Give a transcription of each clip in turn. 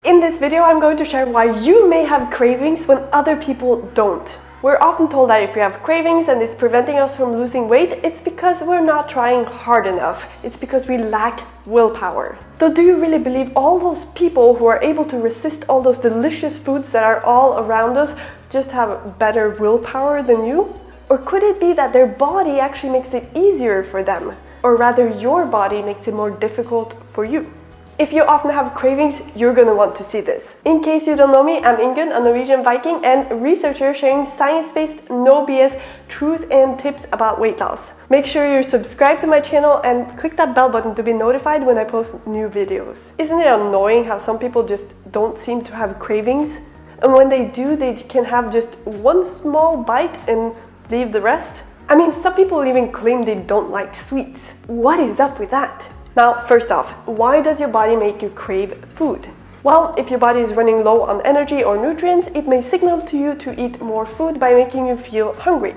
In this video, I'm going to share why you may have cravings when other people don't. We're often told that if we have cravings and it's preventing us from losing weight, it's because we're not trying hard enough. It's because we lack willpower. So do you really believe all those people who are able to resist all those delicious foods that are all around us just have better willpower than you? Or could it be that their body actually makes it easier for them? Or rather, your body makes it more difficult for you? If you often have cravings, you're going to want to see this. In case you don't know me, I'm Ingunn, a Norwegian Viking and researcher sharing science-based, no BS truth and tips about weight loss. Make sure you're subscribed to my channel and click that bell button to be notified when I post new videos. Isn't it annoying how some people just don't seem to have cravings? And when they do, they can have just one small bite and leave the rest? I mean, some people even claim they don't like sweets. What is up with that? Now, first off, why does your body make you crave food? Well, if your body is running low on energy or nutrients, it may signal to you to eat more food by making you feel hungry.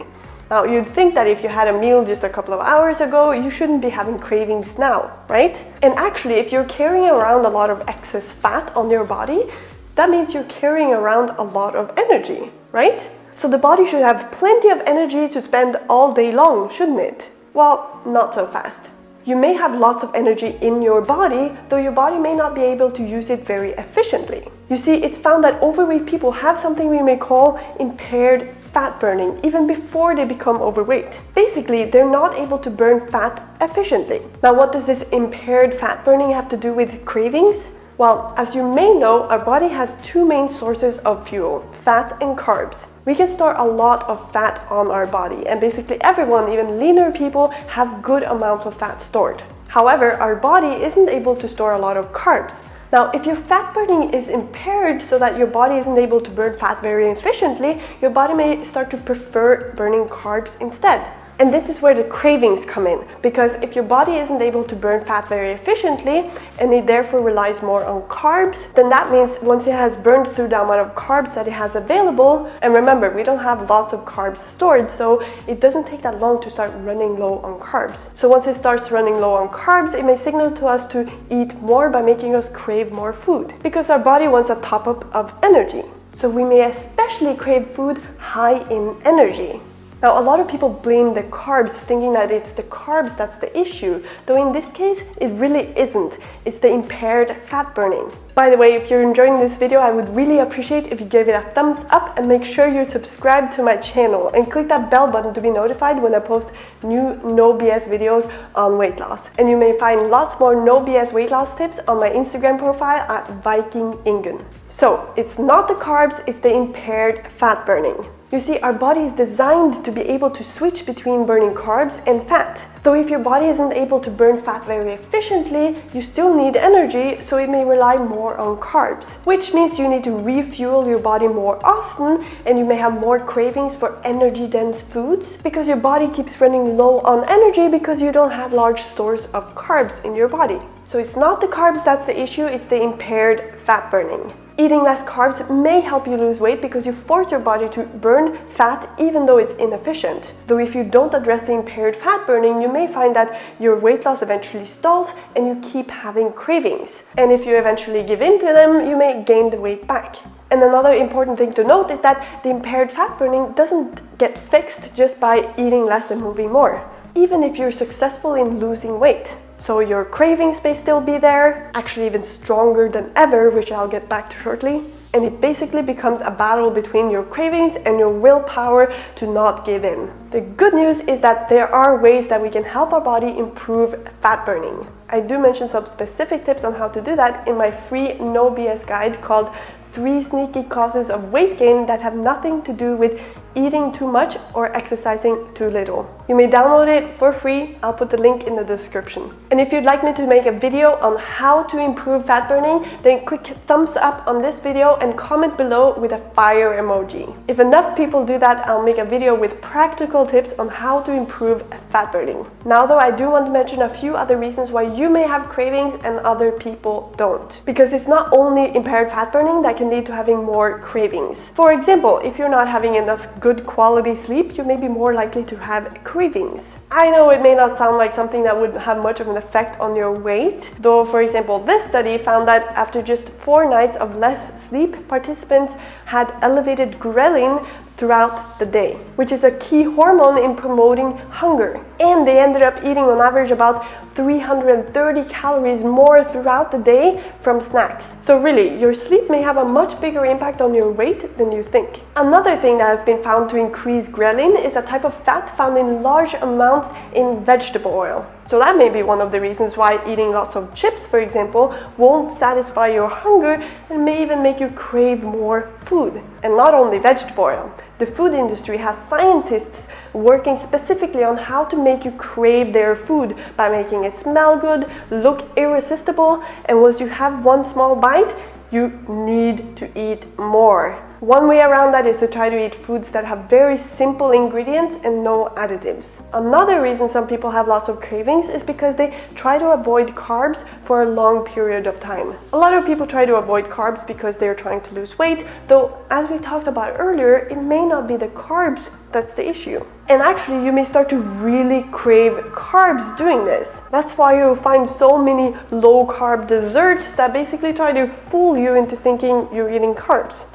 Now, you'd think that if you had a meal just a couple of hours ago, you shouldn't be having cravings now, right? And actually, if you're carrying around a lot of excess fat on your body, that means you're carrying around a lot of energy, right? So the body should have plenty of energy to spend all day long, shouldn't it? Well, not so fast. You may have lots of energy in your body, though your body may not be able to use it very efficiently. You see, it's found that overweight people have something we may call impaired fat burning, even before they become overweight. Basically, they're not able to burn fat efficiently. Now, what does this impaired fat burning have to do with cravings? Well, as you may know, our body has two main sources of fuel, fat and carbs. We can store a lot of fat on our body, and basically everyone, even leaner people, have good amounts of fat stored. However, our body isn't able to store a lot of carbs. Now, if your fat burning is impaired so that your body isn't able to burn fat very efficiently, your body may start to prefer burning carbs instead. And this is where the cravings come in, because if your body isn't able to burn fat very efficiently and it therefore relies more on carbs, then that means once it has burned through the amount of carbs that it has available, and remember, we don't have lots of carbs stored, so it doesn't take that long to start running low on carbs. So once it starts running low on carbs, it may signal to us to eat more by making us crave more food, because our body wants a top-up of energy. So we may especially crave food high in energy. Now, a lot of people blame the carbs, thinking that it's the carbs that's the issue, though in this case, it really isn't. It's the impaired fat burning. By the way, if you're enjoying this video, I would really appreciate if you gave it a thumbs up and make sure you're subscribed to my channel and click that bell button to be notified when I post new no BS videos on weight loss. And you may find lots more no BS weight loss tips on my Instagram profile at Viking Ingunn. So, it's not the carbs, it's the impaired fat burning. You see, our body is designed to be able to switch between burning carbs and fat. Though if your body isn't able to burn fat very efficiently, you still need energy, so it may rely more on carbs. Which means you need to refuel your body more often, and you may have more cravings for energy-dense foods, because your body keeps running low on energy because you don't have large stores of carbs in your body. So it's not the carbs that's the issue, it's the impaired fat burning. Eating less carbs may help you lose weight because you force your body to burn fat even though it's inefficient. Though if you don't address the impaired fat burning, you may find that your weight loss eventually stalls and you keep having cravings. And if you eventually give in to them, you may gain the weight back. And another important thing to note is that the impaired fat burning doesn't get fixed just by eating less and moving more, even if you're successful in losing weight. So your cravings may still be there, actually even stronger than ever, which I'll get back to shortly. And it basically becomes a battle between your cravings and your willpower to not give in. The good news is that there are ways that we can help our body improve fat burning. I do mention some specific tips on how to do that in my free no BS guide called 3 Sneaky Causes of Weight Gain that have nothing to do with eating too much or exercising too little. You may download it for free. I'll put the link in the description. And if you'd like me to make a video on how to improve fat burning, then click thumbs up on this video and comment below with a fire emoji. If enough people do that, I'll make a video with practical tips on how to improve fat burning. Now though, I do want to mention a few other reasons why you may have cravings and other people don't. Because it's not only impaired fat burning that can lead to having more cravings. For example, if you're not having enough good good quality sleep, you may be more likely to have cravings. I know it may not sound like something that would have much of an effect on your weight, though for example this study found that after just 4 nights of less sleep, participants had elevated ghrelin throughout the day, which is a key hormone in promoting hunger. And they ended up eating on average about 330 calories more throughout the day from snacks. So really, your sleep may have a much bigger impact on your weight than you think. Another thing that has been found to increase ghrelin is a type of fat found in large amounts in vegetable oil. So that may be one of the reasons why eating lots of chips, for example, won't satisfy your hunger and may even make you crave more food. And not only vegetable oil. The food industry has scientists working specifically on how to make you crave their food by making it smell good, look irresistible, and once you have one small bite, you need to eat more. One way around that is to try to eat foods that have very simple ingredients and no additives. Another reason some people have lots of cravings is because they try to avoid carbs for a long period of time. A lot of people try to avoid carbs because they're trying to lose weight, though as we talked about earlier, it may not be the carbs that's the issue. And actually, you may start to really crave carbs doing this. That's why you'll find so many low-carb desserts that basically try to fool you into thinking you're eating carbs.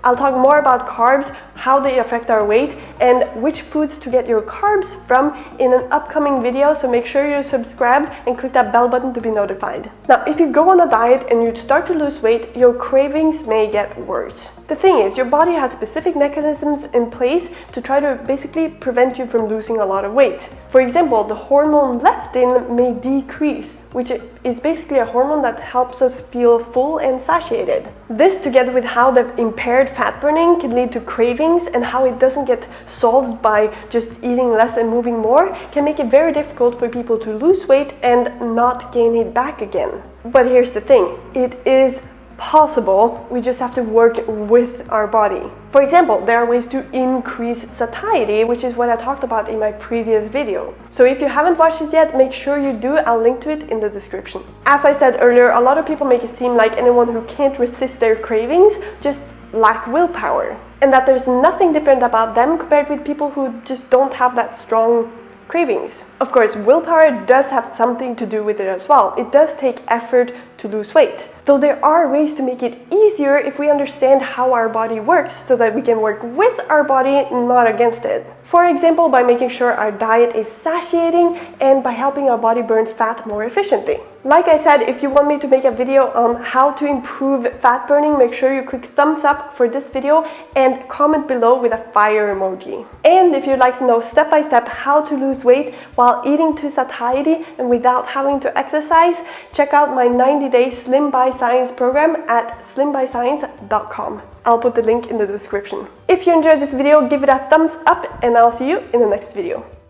I'll talk more about carbs, how they affect our weight, and which foods to get your carbs from in an upcoming video, so make sure you subscribe and click that bell button to be notified. Now, if you go on a diet and you start to lose weight, your cravings may get worse. The thing is, your body has specific mechanisms in place to try to basically prevent you from losing a lot of weight. For example, the hormone leptin may decrease, which is basically a hormone that helps us feel full and satiated. This, together with how the impaired fat burning can lead to cravings and how it doesn't get solved by just eating less and moving more, can make it very difficult for people to lose weight and not gain it back again. But here's the thing, it is possible, we just have to work with our body. For example, there are ways to increase satiety, which is what I talked about in my previous video. So if you haven't watched it yet, make sure you do. I'll link to it in the description. As I said earlier, a lot of people make it seem like anyone who can't resist their cravings just lack willpower, and that there's nothing different about them compared with people who just don't have that strong cravings. Of course, willpower does have something to do with it as well. It does take effort to lose weight. Though there are ways to make it easier if we understand how our body works so that we can work with our body, not against it. For example, by making sure our diet is satiating and by helping our body burn fat more efficiently. Like I said, if you want me to make a video on how to improve fat burning, make sure you click thumbs up for this video and comment below with a fire emoji. And if you'd like to know step by step how to lose weight while eating to satiety and without having to exercise, check out my 90-day Slim by Science program at slimbyscience.com. I'll put the link in the description. If you enjoyed this video, give it a thumbs up and I'll see you in the next video.